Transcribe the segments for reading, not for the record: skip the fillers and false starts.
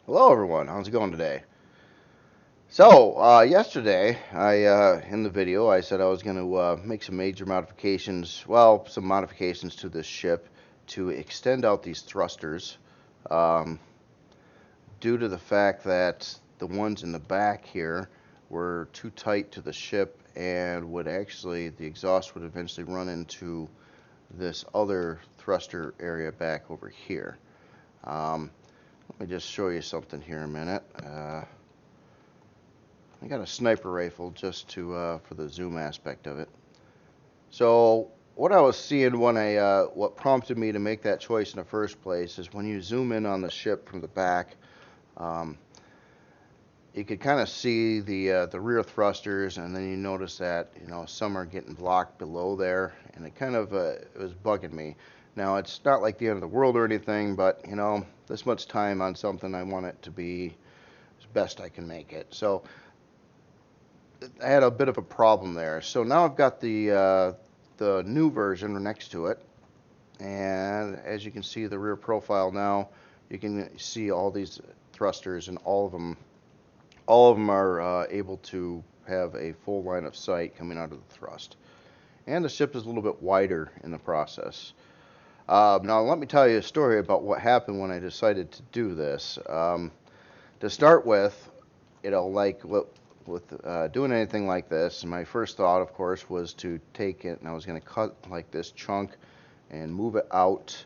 Hello everyone, how's it going today? So, yesterday, in the video, I said I was going to make some major modifications, well, some modifications to this ship to extend out these thrusters, um, due to the fact that the ones in the back here were too tight to the ship and the exhaust would eventually run into this other thruster area back over here. Um, Let me just show you something here a minute. I got a sniper rifle just to for the zoom aspect of it. So what I was seeing what prompted me to make that choice in the first place is when you zoom in on the ship from the back, um, you could kind of see the rear thrusters, and then you notice that some are getting blocked below there, and it was bugging me. Now it's not like the end of the world or anything, but this much time on something, I want it to be as best I can make it. So I had a bit of a problem there. So now I've got the new version next to it, and as you can see the rear profile now, you can see all these thrusters, and all of them are able to have a full line of sight coming out of the thrust. And the ship is a little bit wider in the process. Now let me tell you a story about what happened when I decided to do this. To start with, like with doing anything like this, my first thought, of course, was to take it and I was going to cut like this chunk and move it out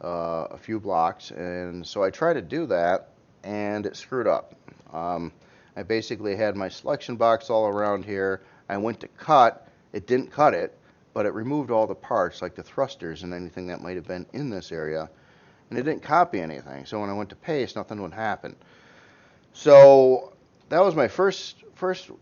a few blocks. And so I tried to do that, and it screwed up. I basically had my selection box all around here. I went to cut, it didn't cut it, but it removed all the parts, like the thrusters and anything that might have been in this area, and it didn't copy anything. So when I went to paste, nothing would happen. So that was my first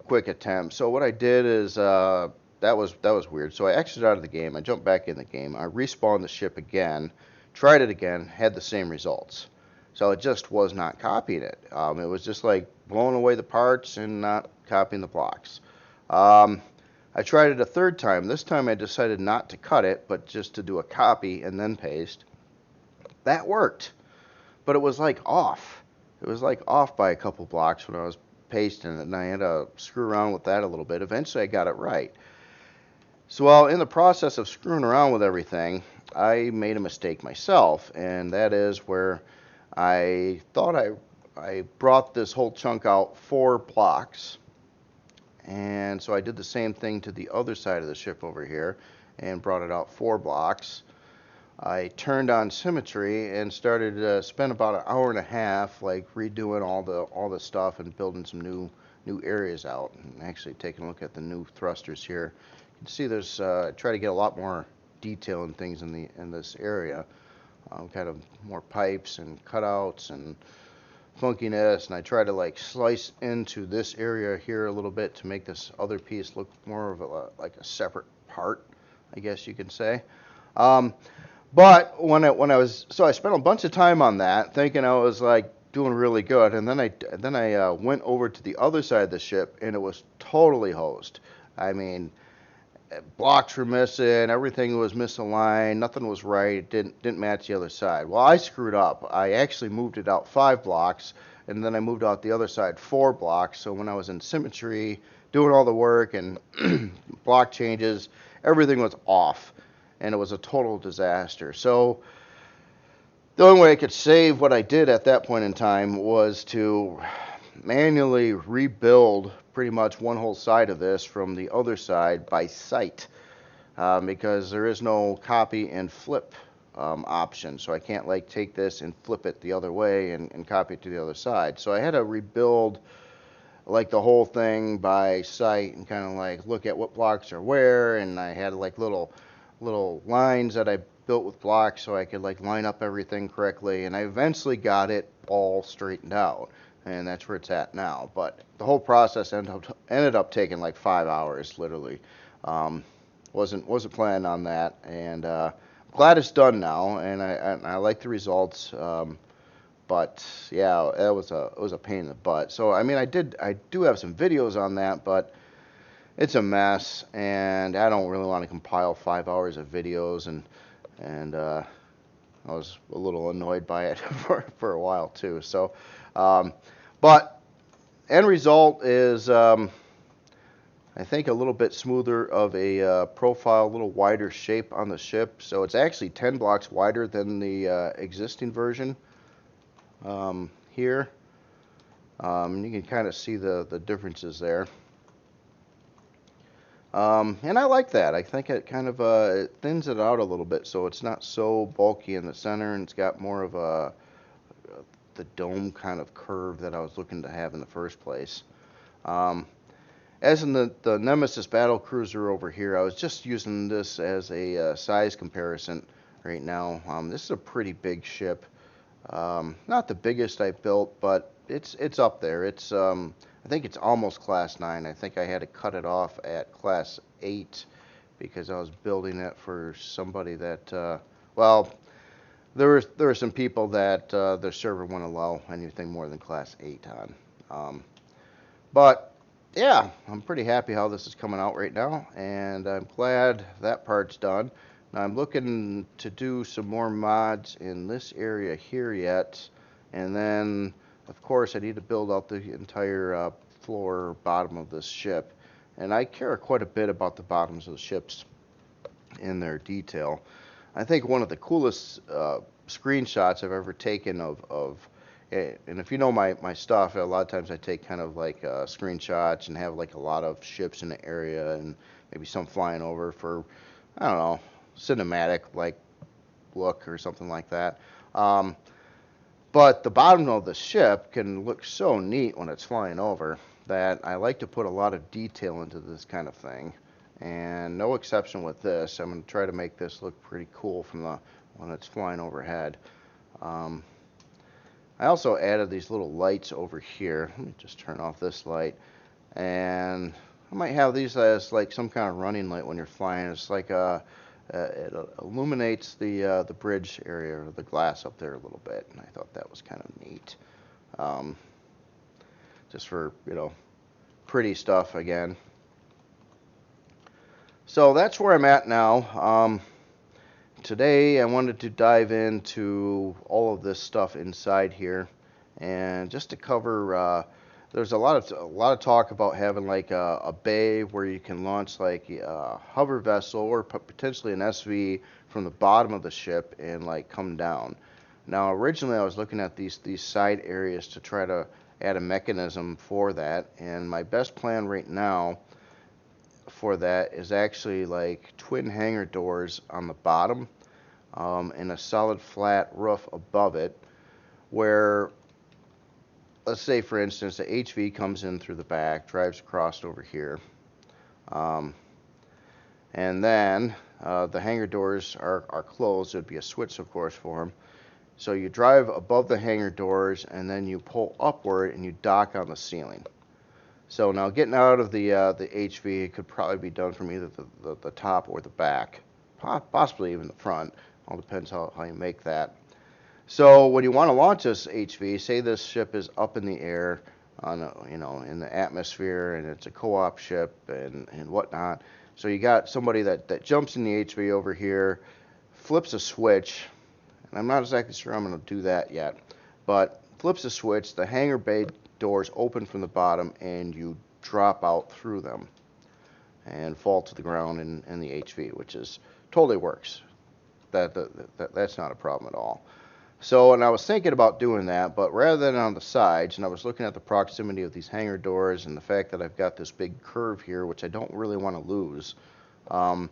quick attempt. So what I did is that was weird. So I exited out of the game. I jumped back in the game. I respawned the ship again, tried it again, had the same results. So it just was not copying it. It was just like blowing away the parts and not copying the blocks. Um, I tried it a third time. This time I decided not to cut it, but just to do a copy and then paste. That worked, but it was like off. It was like off by a couple blocks when I was pasting it, and I had to screw around with that a little bit. Eventually I got it right. So while in the process of screwing around with everything, I made a mistake myself, and that is where I thought I brought this whole chunk out 4 blocks, and so I did the same thing to the other side of the ship over here and brought it out 4 blocks. I turned on symmetry and started to spend about an hour and a half like redoing all the stuff and building some new areas out, and actually taking a look at the new thrusters here. You can see there's try to get a lot more detail and things in this area, kind of more pipes and cutouts and funkiness, and I try to like slice into this area here a little bit to make this other piece look more of like a separate part, I guess you could say. Um, but I spent a bunch of time on that, thinking I was like doing really good, and then I went over to the other side of the ship, and it was totally hosed. I mean, blocks were missing, everything was misaligned, nothing was right, it didn't match the other side. Well, I screwed up. I actually moved it out 5 blocks, and then I moved out the other side 4 blocks. So when I was in symmetry, doing all the work and block changes, everything was off, and it was a total disaster. So the only way I could save what I did at that point in time was to manually rebuild pretty much one whole side of this from the other side by sight, because there is no copy and flip option. So I can't like take this and flip it the other way and copy it to the other side. So I had to rebuild like the whole thing by sight and kind of like look at what blocks are where, and I had like little lines that I built with blocks so I could like line up everything correctly, and I eventually got it all straightened out, and that's where it's at now. But the whole process ended up taking like 5 hours literally. um, wasn't planning on that, and glad it's done now, and I like the results. But yeah, it was a pain in the butt. So I mean, I do have some videos on that, but it's a mess, and I don't really want to compile 5 hours of videos and I was a little annoyed by it for a while too. So, but end result is, I think, a little bit smoother of a profile, a little wider shape on the ship. So it's actually 10 blocks wider than the existing version here. You can kind of see the differences there. And I like that. I think it kind of it thins it out a little bit, so it's not so bulky in the center, and it's got more of the dome kind of curve that I was looking to have in the first place. As in the Nemesis battle cruiser over here, I was just using this as a size comparison right now. This is a pretty big ship. Not the biggest I built, but it's up there. It's I think it's almost class 9. I think I had to cut it off at class 8 because I was building it for somebody that well, there were some people that their server wouldn't allow anything more than class 8 on. But yeah, I'm pretty happy how this is coming out right now, and I'm glad that part's done. Now I'm looking to do some more mods in this area here yet, and then of course I need to build out the entire floor bottom of this ship, and I care quite a bit about the bottoms of the ships in their detail. I think one of the coolest screenshots I've ever taken of and if you know my stuff, a lot of times I take kind of like screenshots and have like a lot of ships in the area and maybe some flying over for, I don't know, cinematic like look or something like that. But the bottom of the ship can look so neat when it's flying over that I like to put a lot of detail into this kind of thing. And no exception with this. I'm going to try to make this look pretty cool from when it's flying overhead. I also added these little lights over here. Let me just turn off this light. And I might have these as like some kind of running light when you're flying. It's like it illuminates the bridge area or the glass up there a little bit. And I thought that was kind of neat. Just for, pretty stuff again. So that's where I'm at now. Today I wanted to dive into all of this stuff inside here, and just to cover, there's a lot of talk about having like a bay where you can launch like a hover vessel or potentially an SV from the bottom of the ship and like come down. Now originally I was looking at these side areas to try to add a mechanism for that, and my best plan right now for that is actually like twin hangar doors on the bottom and a solid flat roof above it, where, let's say for instance, the HV comes in through the back, drives across over here, and then the hangar doors are closed. It would be a switch, of course, for them. So you drive above the hangar doors and then you pull upward and you dock on the ceiling. So now getting out of the HV could probably be done from either the top or the back, possibly even the front. All depends how you make that. So when you want to launch this HV, say this ship is up in the air on in the atmosphere, and it's a co-op ship and whatnot. So you got somebody that jumps in the HV over here, flips a switch, and I'm not exactly sure I'm going to do that yet, but flips a switch, the hangar bay doors open from the bottom, and you drop out through them and fall to the ground in the HV, which is totally works. That's not a problem at all. So, and I was thinking about doing that, but rather than on the sides, and I was looking at the proximity of these hangar doors and the fact that I've got this big curve here, which I don't really want to lose. I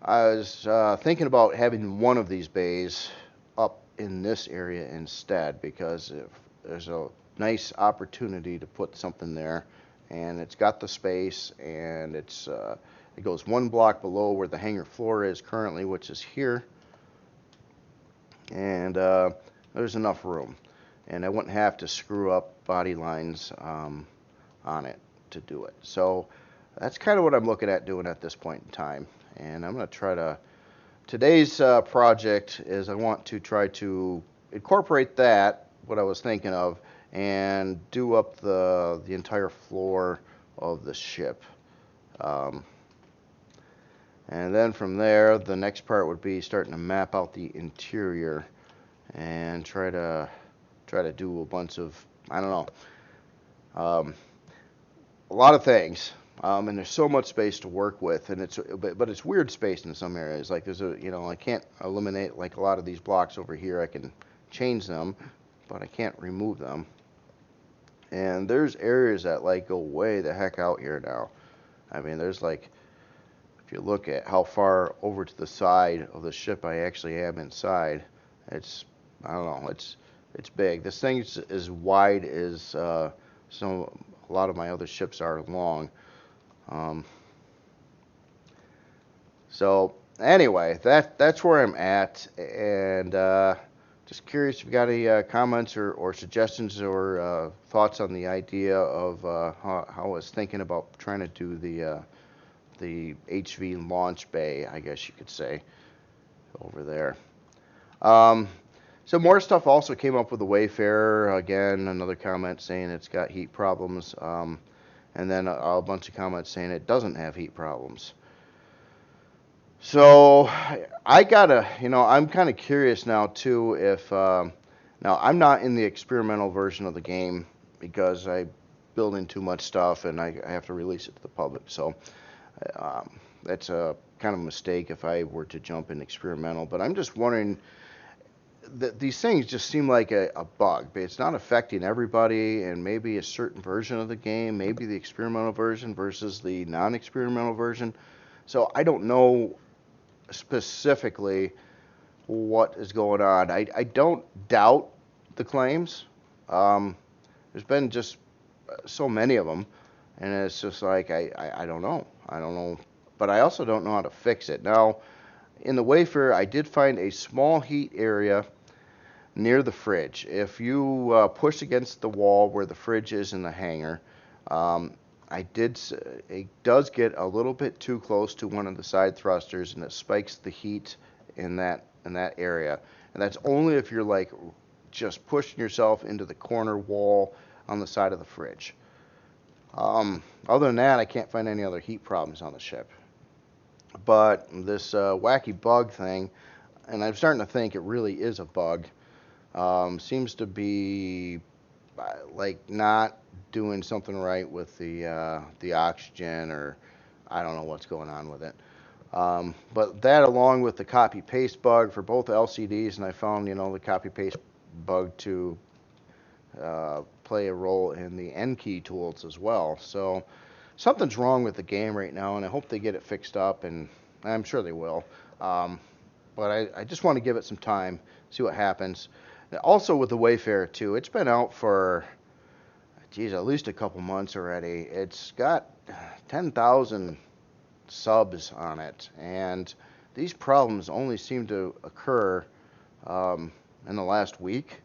was thinking about having one of these bays up in this area instead, because if there's a nice opportunity to put something there, and it's got the space, and it goes one block below where the hangar floor is currently, which is here, and there's enough room, and I wouldn't have to screw up body lines on it to do it. So that's kind of what I'm looking at doing at this point in time, and I'm going to try to, today's project is I want to try to incorporate that, what I was thinking of, and do up the entire floor of the ship. And then from there, the next part would be starting to map out the interior and try to do a bunch of, I don't know, a lot of things. And there's so much space to work with, and but it's weird space in some areas. Like there's I can't eliminate like a lot of these blocks over here. I can change them, but I can't remove them. And there's areas that like go way the heck out here now. I mean, there's like, if you look at how far over to the side of the ship I actually am inside, I don't know, it's big. This thing's as wide as a lot of my other ships are long. So anyway, that's where I'm at, and just curious if you got any comments or suggestions or thoughts on the idea of how I was thinking about trying to do the HV launch bay, I guess you could say, over there. So more stuff also came up with the Wayfarer. Again, another comment saying it's got heat problems, and then a bunch of comments saying it doesn't have heat problems. So I gotta, I'm kind of curious now too if, now I'm not in the experimental version of the game because I build in too much stuff and I have to release it to the public. So that's a kind of mistake if I were to jump in experimental. But I'm just wondering, these things just seem like a bug, but it's not affecting everybody, and maybe a certain version of the game, maybe the experimental version versus the non-experimental version. So I don't know specifically what is going on. I don't doubt the claims. There's been just so many of them, and it's just like I don't know. I don't know, but I also don't know how to fix it. Now, in the Wayfarer, I did find a small heat area near the fridge. If you push against the wall where the fridge is in the hangar, it does get a little bit too close to one of the side thrusters, and it spikes the heat in that area. And that's only if you're like just pushing yourself into the corner wall on the side of the fridge. Other than that, I can't find any other heat problems on the ship. But this wacky bug thing, and I'm starting to think it really is a bug, seems to be like not doing something right with the oxygen, or I don't know what's going on with it. But that, along with the copy paste bug for both LCDs, and I found the copy paste bug to play a role in the N key tools as well. So something's wrong with the game right now, and I hope they get it fixed up, and I'm sure they will. But I just want to give it some time, see what happens. Also with the Wayfarer too, it's been out for, geez, at least a couple months already. It's got 10,000 subs on it, and these problems only seem to occur in the last week.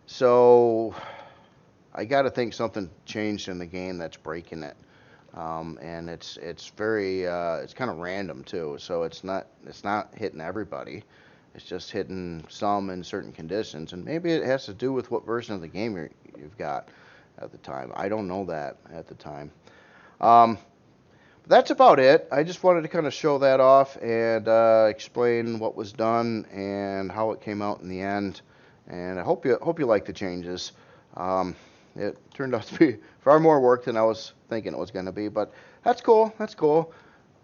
So I got to think something changed in the game that's breaking it. And it's very it's kind of random too. So it's not hitting everybody. It's just hitting some in certain conditions, and maybe it has to do with what version of the game you've got at the time. I don't know that at the time. That's about it. I just wanted to kind of show that off and explain what was done and how it came out in the end. And I hope you like the changes. It turned out to be far more work than I was thinking it was going to be, but that's cool. That's cool.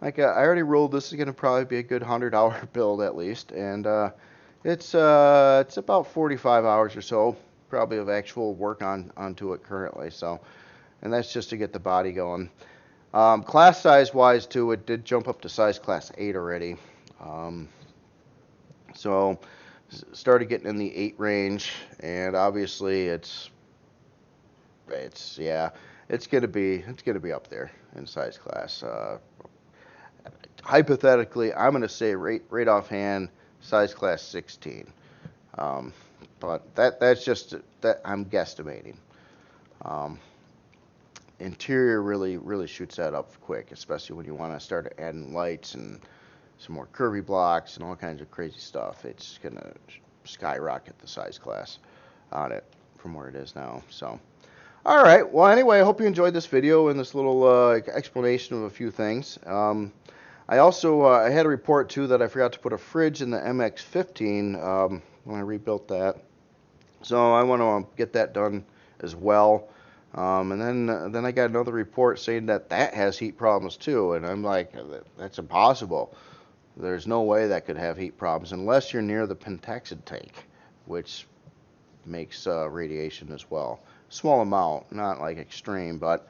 Like I already ruled, this is going to probably be a good 100-hour build at least, and it's about 45 hours or so probably of actual work onto it currently. So, and that's just to get the body going. Class size wise too, it did jump up to size class 8 already. So started getting in the 8 range, and obviously it's gonna be up there in size class. Hypothetically, I'm gonna say right offhand, size class 16. But that's just that I'm guesstimating. Interior really shoots that up quick, especially when you want to start adding lights and some more curvy blocks and all kinds of crazy stuff. It's gonna skyrocket the size class on it from where it is now. So, all right. Well, anyway, I hope you enjoyed this video and this little explanation of a few things. I also I had a report too that I forgot to put a fridge in the MX-15 when I rebuilt that. So I want to get that done as well. And then I got another report saying that has heat problems too, and I'm like, that's impossible. There's no way that could have heat problems unless you're near the pentaxid tank, which makes radiation as well. Small amount, not like extreme, but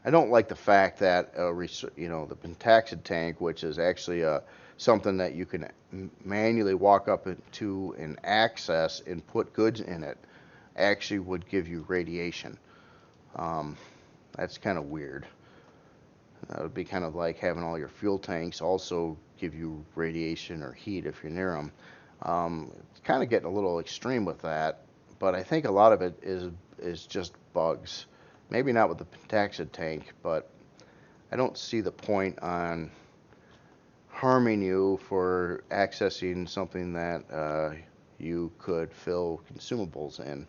I don't like the fact that the pentaxid tank, which is actually something that you can manually walk up into and access and put goods in it, actually would give you radiation. That's kind of weird. That would be kind of like having all your fuel tanks also give you radiation or heat if you're near them. It's kind of getting a little extreme with that, but I think a lot of it is just bugs. Maybe not with the pentaxid tank, but I don't see the point on harming you for accessing something that you could fill consumables in.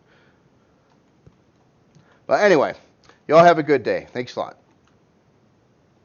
But anyway, y'all have a good day. Thanks a lot.